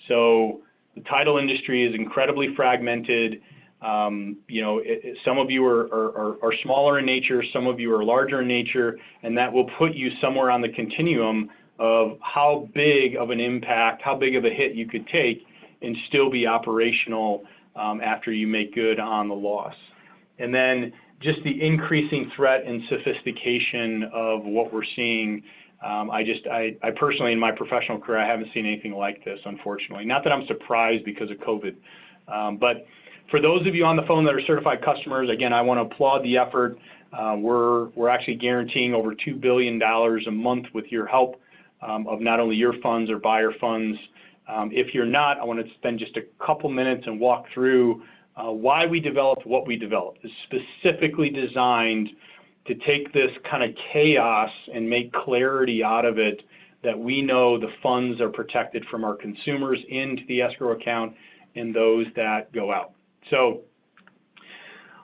So the title industry is incredibly fragmented. You know, some of you are smaller in nature, some of you are larger in nature, and that will put you somewhere on the continuum of how big of an impact, how big of a hit you could take and still be operational after you make good on the loss. And then just the increasing threat and sophistication of what we're seeing. I personally, in my professional career, I haven't seen anything like this, unfortunately. Not that I'm surprised because of COVID, but For those of you on the phone that are certified customers, again, I want to applaud the effort. We're actually guaranteeing over $2 billion a month with your help of not only your funds or buyer funds. If you're not, I want to spend just a couple minutes and walk through why we developed what we developed. It's specifically designed to take this kind of chaos and make clarity out of it, that we know the funds are protected from our consumers into the escrow account and those that go out. So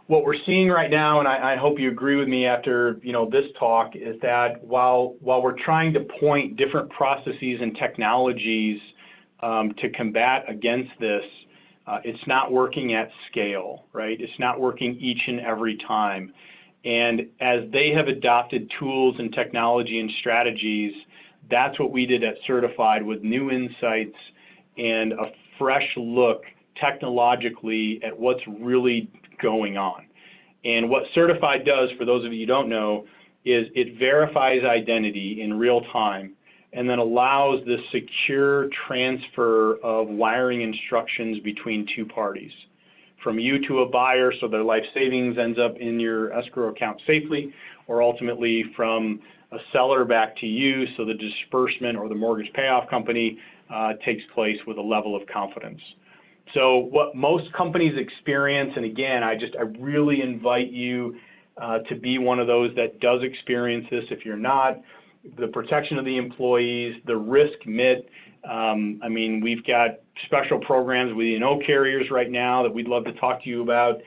what we're seeing right now, and I hope you agree with me after this talk, is that while we're trying to point different processes and technologies to combat against this, it's not working at scale, right? It's not working each and every time. And as they have adopted tools and technology and strategies, that's what we did at Certified, with new insights and a fresh look technologically at what's really going on. And what Certified does, for those of you who don't know, is it verifies identity in real time and then allows the secure transfer of wiring instructions between two parties, from you to a buyer so their life savings ends up in your escrow account safely, or ultimately from a seller back to you so the disbursement or the mortgage payoff company takes place with a level of confidence. So what most companies experience, and again, I really invite you to be one of those that does experience this if you're not, the protection of the employees, the risk MIT. I mean, we've got special programs with E&O carriers right now that we'd love to talk to you about,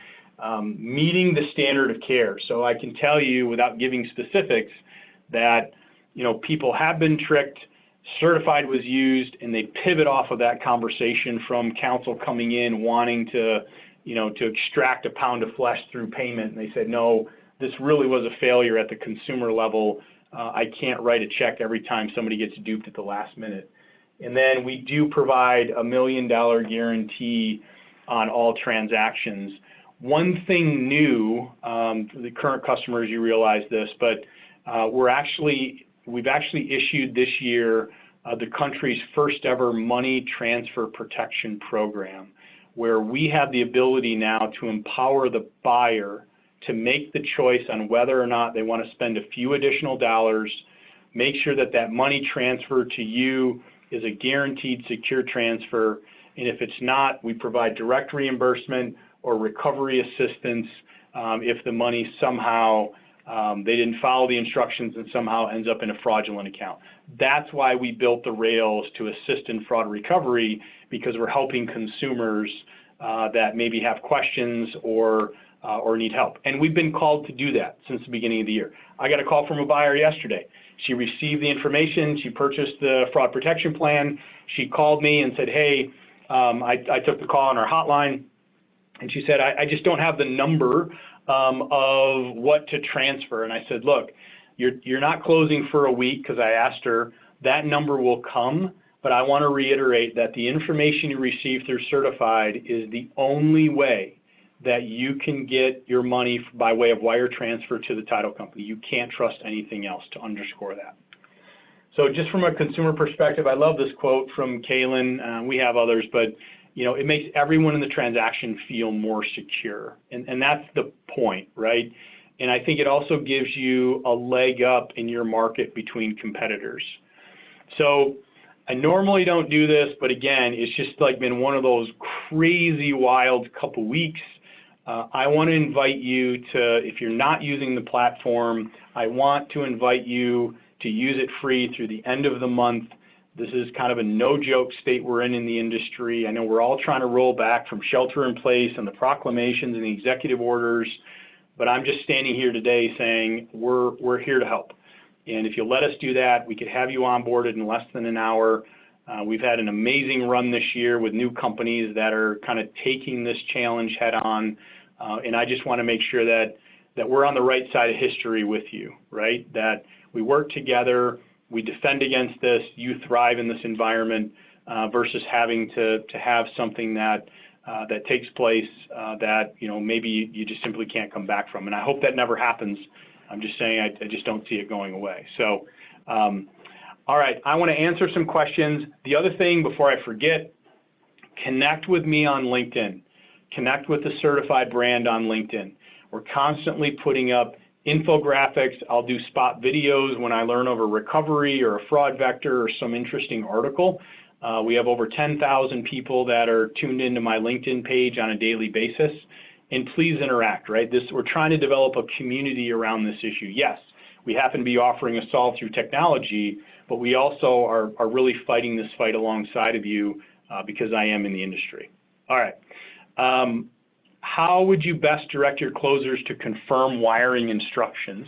meeting the standard of care. So I can tell you, without giving specifics, that people have been tricked. Certified was used, and they pivot off of that conversation from counsel coming in wanting to, to extract a pound of flesh through payment. And they said, no, this really was a failure at the consumer level. I can't write a check every time somebody gets duped at the last minute. And then we do provide $1 million guarantee on all transactions. One thing new, for the current customers, you realize this, but we've actually issued this year the country's first ever money transfer protection program, where we have the ability now to empower the buyer to make the choice on whether or not they want to spend a few additional dollars, make sure that that money transfer to you is a guaranteed secure transfer, and if it's not, we provide direct reimbursement or recovery assistance if the money somehow they didn't follow the instructions and somehow ends up in a fraudulent account. That's why we built the rails to assist in fraud recovery, because we're helping consumers that maybe have questions or need help. And we've been called to do that since the beginning of the year. I got a call from a buyer yesterday. She received the information. She purchased the fraud protection plan. She called me and said, hey, I took the call on our hotline, and she said, I just don't have the number of what to transfer. And I said, look, you're not closing for a week, because I asked her, that number will come, but I want to reiterate that the information you receive through Certified is the only way that you can get your money by way of wire transfer to the title company. You can't trust anything else, to underscore that. So just from a consumer perspective, I love this quote from Kaylin. We have others, but it makes everyone in the transaction feel more secure. And that's the point, right? And I think it also gives you a leg up in your market between competitors. So I normally don't do this, but again, it's just like been one of those crazy wild couple weeks. I want to invite you to, if you're not using the platform, I want to invite you to use it free through the end of the month. This is kind of a no-joke state we're in the industry. I know we're all trying to roll back from shelter in place and the proclamations and the executive orders, but I'm just standing here today saying we're here to help. And if you'll let us do that, we could have you onboarded in less than an hour. We've had an amazing run this year with new companies that are kind of taking this challenge head on. And I just want to make sure that we're on the right side of history with you, right? That we work together, we defend against this, you thrive in this environment versus having to have something that takes place that maybe you just simply can't come back from. And I hope that never happens. I'm just saying I just don't see it going away. So, all right, I want to answer some questions. The other thing before I forget, connect with me on LinkedIn. connect with the Certified brand on LinkedIn. We're constantly putting up infographics. I'll do spot videos when I learn of a recovery or a fraud vector or some interesting article. We have over 10,000 people that are tuned into my LinkedIn page on a daily basis. And please interact, right? We're trying to develop a community around this issue. Yes, we happen to be offering a solve through technology, but we also are really fighting this fight alongside of you because I am in the industry. All right. How would you best direct your closers to confirm wiring instructions?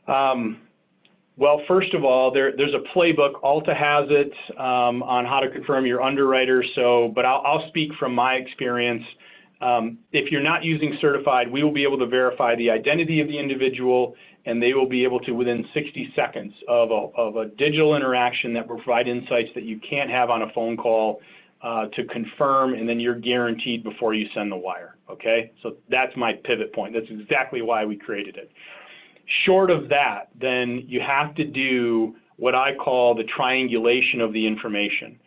Well, first of all, there's a playbook. Alta has it on how to confirm your underwriter. But I'll speak from my experience. If you're not using Certified, we will be able to verify the identity of the individual, and they will be able to, within 60 seconds of a digital interaction that will provide insights that you can't have on a phone call, to confirm, and then you're guaranteed before you send the wire, okay? So that's my pivot point. That's exactly why we created it. Short of that, then you have to do what I call the triangulation of the information.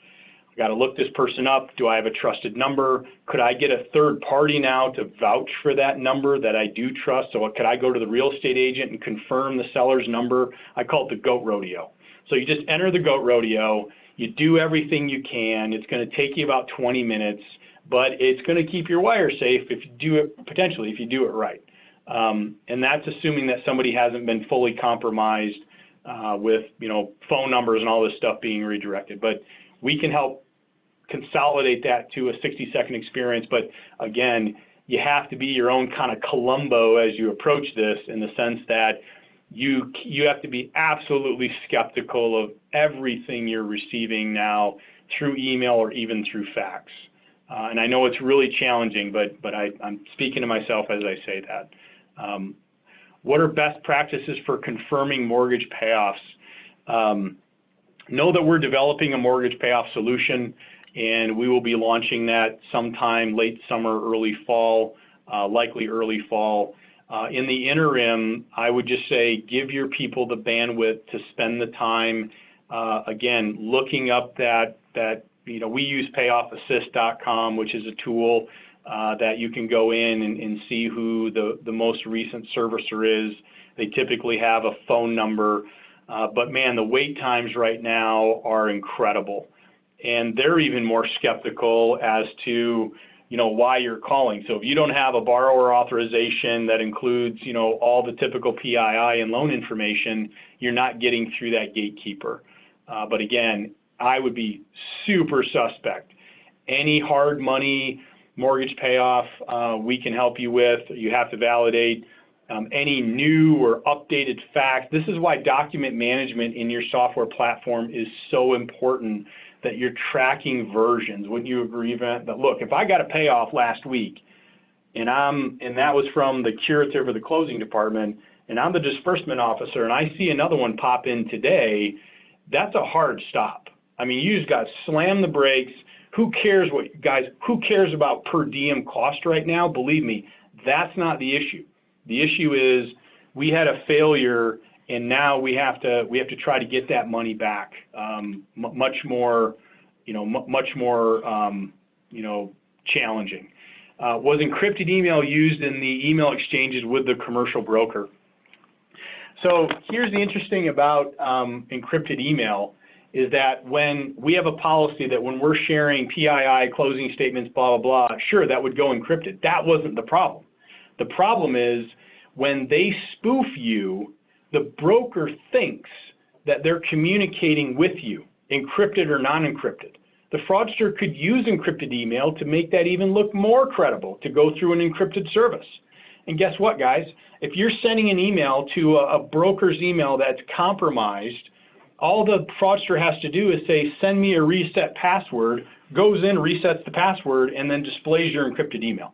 I got to look this person up. Do I have a trusted number? Could I get a third party now to vouch for that number that I do trust? So could I go to the real estate agent and confirm the seller's number? I call it the goat rodeo. So you just enter the goat rodeo. You do everything you can. It's going to take you about 20 minutes, but it's going to keep your wire safe if you do it, potentially, if you do it right. And that's assuming that somebody hasn't been fully compromised with, phone numbers and all this stuff being redirected. But we can help consolidate that to a 60-second experience. But again, you have to be your own kind of Columbo as you approach this, in the sense that you have to be absolutely skeptical of everything you're receiving now through email or even through fax. And I know it's really challenging, but I'm speaking to myself as I say that. What are best practices for confirming mortgage payoffs? Know that we're developing a mortgage payoff solution, and we will be launching that sometime late summer, early fall, likely early fall. In the interim, I would just say give your people the bandwidth to spend the time, again, looking up that we use payoffassist.com, which is a tool that you can go in and see who the most recent servicer is. They typically have a phone number, but man, the wait times right now are incredible. And they're even more skeptical as to why you're calling. So if you don't have a borrower authorization that includes, all the typical PII and loan information, you're not getting through that gatekeeper. But again, I would be super suspect. Any hard money mortgage payoff we can help you with. You have to validate any new or updated facts. This is why document management in your software platform is so important, that you're tracking versions. Wouldn't you agree, Vent? That look, if I got a payoff last week and that was from the curative or the closing department, and I'm the disbursement officer and I see another one pop in today, that's a hard stop. I mean, you just got to slam the brakes. Who cares who cares about per diem cost right now? Believe me, that's not the issue. The issue is we had a failure, and now we have to try to get that money back. Much more challenging. Was encrypted email used in the email exchanges with the commercial broker? So here's the interesting about encrypted email, is that when we have a policy that when we're sharing PII, closing statements, blah, blah, blah, sure, that would go encrypted. That wasn't the problem. The problem is when they spoof you, the broker thinks that they're communicating with you, encrypted or non-encrypted. The fraudster could use encrypted email to make that even look more credible, to go through an encrypted service. And guess what, guys? If you're sending an email to a broker's email that's compromised, all the fraudster has to do is say, send me a reset password, goes in, resets the password, and then displays your encrypted email.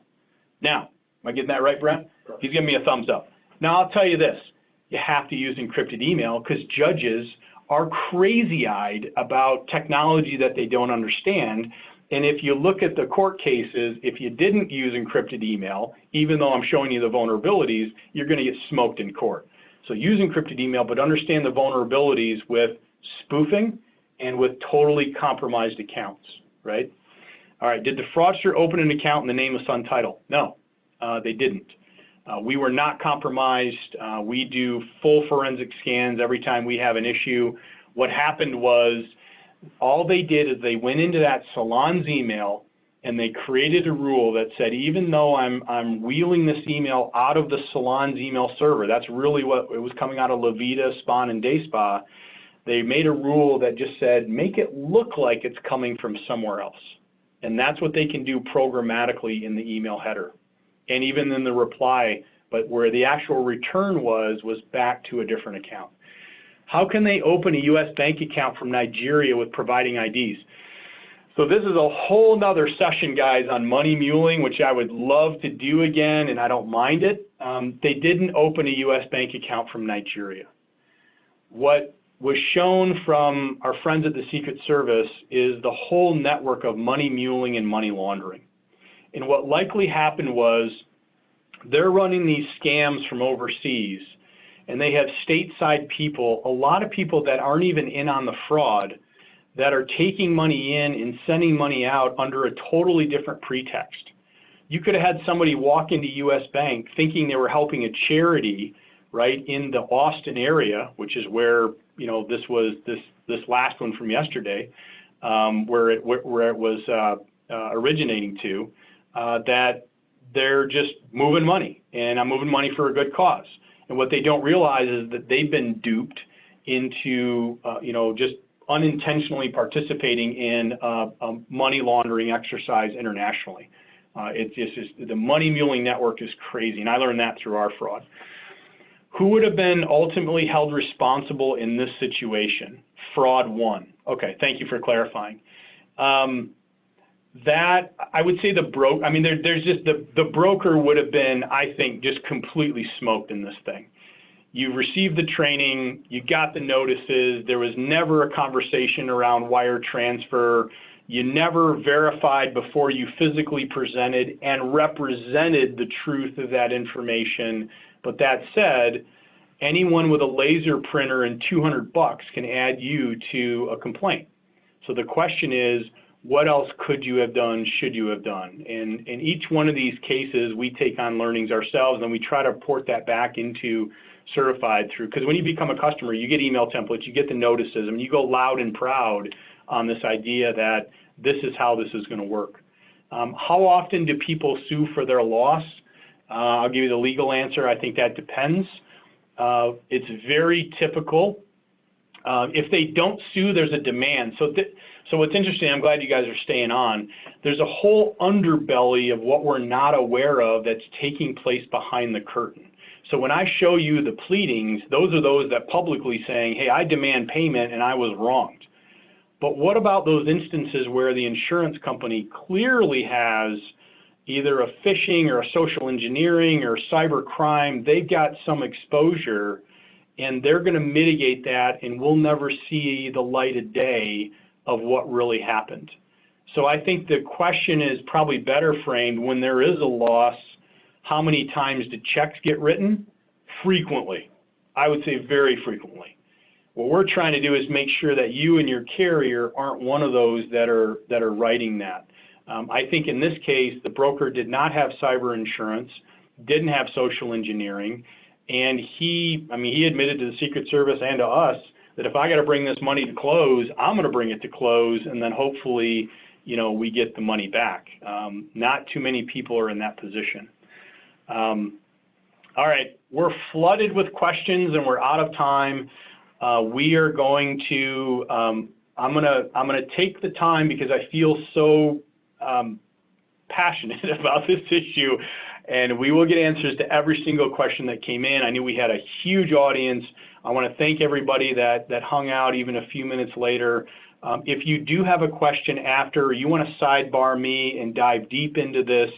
Now, am I getting that right, Brent? He's giving me a thumbs up. Now, I'll tell you this. You have to use encrypted email because judges are crazy-eyed about technology that they don't understand. And if you look at the court cases, if you didn't use encrypted email, even though I'm showing you the vulnerabilities, you're going to get smoked in court. So use encrypted email, but understand the vulnerabilities with spoofing and with totally compromised accounts, right? All right, did the fraudster open an account in the name of Sun Title? No, they didn't. We were not compromised. We do full forensic scans every time we have an issue. What happened was all they did is they went into that salon's email and they created a rule that said, even though I'm wheeling this email out of the salon's email server, that's really what it was coming out of Levita, Spawn, and Day Spa, they made a rule that just said, make it look like it's coming from somewhere else. And that's what they can do programmatically in the email header. And even in the reply, but where the actual return was back to a different account. How can they open a U.S. bank account from Nigeria with providing IDs? So this is a whole nother session, guys, on money muling, which I would love to do again, and I don't mind it. They didn't open a U.S. bank account from Nigeria. What was shown from our friends at the Secret Service is the whole network of money muling and money laundering. And what likely happened was they're running these scams from overseas, and they have stateside people, a lot of people that aren't even in on the fraud, that are taking money in and sending money out under a totally different pretext. You could have had somebody walk into U.S. Bank thinking they were helping a charity, right, in the Austin area, which is where, you know, this was this last one from yesterday, where it was originating to, that they're just moving money, and I'm moving money for a good cause. And what they don't realize is that they've been duped into, you know, just unintentionally participating in a money laundering exercise internationally. It's just the money muling network is crazy, and I learned that through our fraud. Who would have been ultimately held responsible in this situation? Fraud 1. Okay, thank you for clarifying. That, I would say there's just the broker would have been, I think, just completely smoked in this thing. You received the training, you got the notices, there was never a conversation around wire transfer, you never verified before you physically presented and represented the truth of that information. But that said, anyone with a laser printer and $200 can add you to a complaint. So the question is, what else could you have done, should you have done? And in each one of these cases, we take on learnings ourselves and we try to port that back into certified through, because when you become a customer, you get email templates, you get the notices, and you go loud and proud on this idea that this is how this is going to work. How often do people sue for their loss? I'll give you the legal answer. I think that depends. It's very typical. If they don't sue, there's a demand. So what's interesting, I'm glad you guys are staying on, there's a whole underbelly of what we're not aware of that's taking place behind the curtain. So when I show you the pleadings, those are those that publicly saying, hey, I demand payment and I was wronged. But what about those instances where the insurance company clearly has either a phishing or a social engineering or cyber crime, they've got some exposure and they're going to mitigate that and we'll never see the light of day of what really happened. So I think the question is probably better framed when there is a loss. How many times did checks get written? Frequently. I would say very frequently. What we're trying to do is make sure that you and your carrier aren't one of those that are writing that. I think in this case, the broker did not have cyber insurance, didn't have social engineering, and he admitted to the Secret Service and to us that if I got to bring this money to close, I'm going to bring it to close, and then hopefully, you know, we get the money back. Not too many people are in that position. All right, we're flooded with questions and we're out of time. We are going to, I'm gonna take the time because I feel so passionate about this issue, and we will get answers to every single question that came in. I knew we had a huge audience. I want to thank everybody that hung out even a few minutes later. If you do have a question after, or you want to sidebar me and dive deep into this,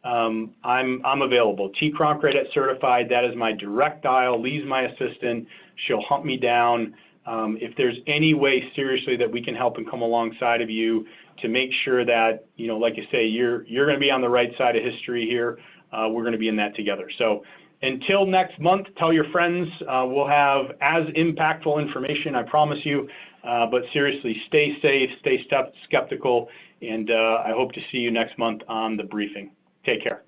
I'm available. T. Cronkright at Certified, that is my direct dial. Lee's my assistant. She'll hunt me down. If there's any way seriously that we can help and come alongside of you to make sure that, you know, like you say, you're going to be on the right side of history here, we're going to be in that together. So until next month, tell your friends. We'll have as impactful information, I promise you. But seriously, stay safe, stay skeptical, and I hope to see you next month on the briefing. Take care.